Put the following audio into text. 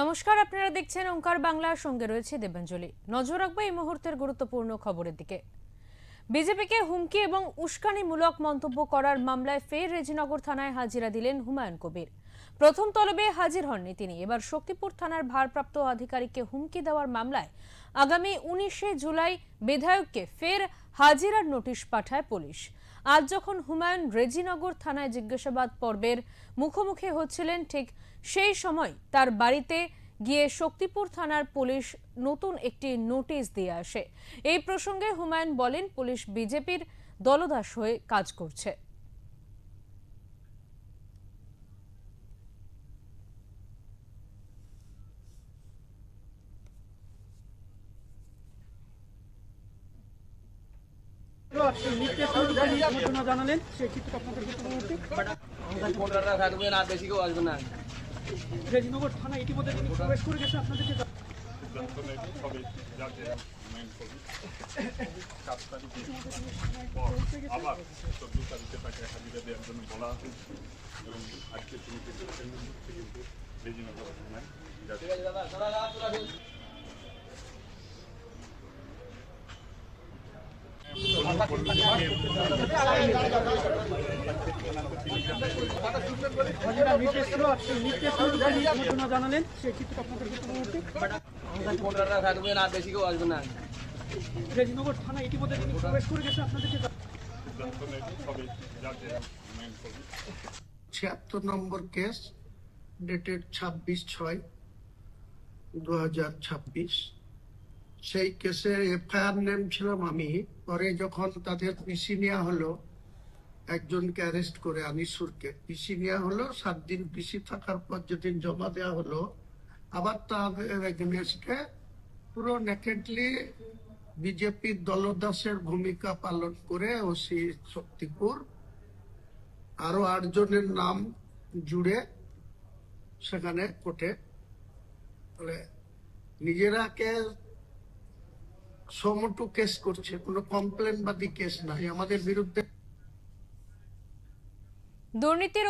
নমস্কার, আপনারা দেখছেন ওঙ্কার বাংলার সঙ্গে রয়েছে দেবাঞ্জলি। নজর রাখবো এই মুহূর্তের গুরুত্বপূর্ণ খবরের দিকে। বিজেপিকে হুমকি এবং উস্কানিমূলক মন্তব্য করার মামলায় ফের রেজিনগর থানায় হাজিরা দিলেন হুমায়ুন কবির। প্রথম তলবে হাজির হননি তিনি। এবার শক্তিপুর থানার ভারপ্রাপ্ত আধিকারিককে হুমকি দেওয়ার মামলায় আগামী 19শে জুলাই বিধায়ককে ফের হাজিরার নোটিশ পাঠায় পুলিশ। আজ যখন হুমায়ুন রেজিনগর থানায় জিজ্ঞাসাবাদ পর্বের মুখোমুখি হচ্ছিলেন, ঠিক সেই সময় তার বাড়িতে গিয়ে শক্তিপুর থানার পুলিশ নতুন একটি নোটিশ দিয়ে আসে। এই প্রসঙ্গে হুমায়ুন বলেন, পুলিশ বিজেপির দলদাস হয়ে কাজ করছে। ঘটনা জানালেন সেই চিত্র আপনাদের থাকবে না, বেশি কেউ আসবে না। রেজিনগর থানা ইতিমধ্যে তিনি প্রবেশ করে গেছে আপনাদেরকে আবার 14 তারিখে তাকে হাজিরা দেওয়ার জন্য বলা হয়েছে এবং আজকে তিনি কিন্তু রেজিনগর থানায় যাচ্ছে। ঘটনা জানালেন সেই চিত্র আপনাদের থাকবে না, বেশি কেউ আসবে না। রেজিনগর থানা ইতিমধ্যে তিনি প্রবেশ করে গেছে আপনাদেরকে 76 নম্বর কেস ডেটেড 26/6/2026। সেই কেসে এফআইআর নেম ছিলাম আমি। পরে যখন তাদের পিসি নেওয়া হলো, একজনকে অ্যারেস্ট করে আনিসুরকে পিসি নেওয়া হলো, 7 দিন পিসি থাকার পর যেদিন জমা দেওয়া হলো, আবার তাদের এগেনস্টে পুরো নেকেডলি বিজেপির দলদাসের ভূমিকা পালন করে ওসি শক্তিপুর আরো 8 জনের নাম জুড়ে সেখানে কোর্টে নিজেরাকে সমটু কেস করছে, কোনো কমপ্লেন বাদী কেস নাই আমাদের বিরুদ্ধে। দুর্নীতির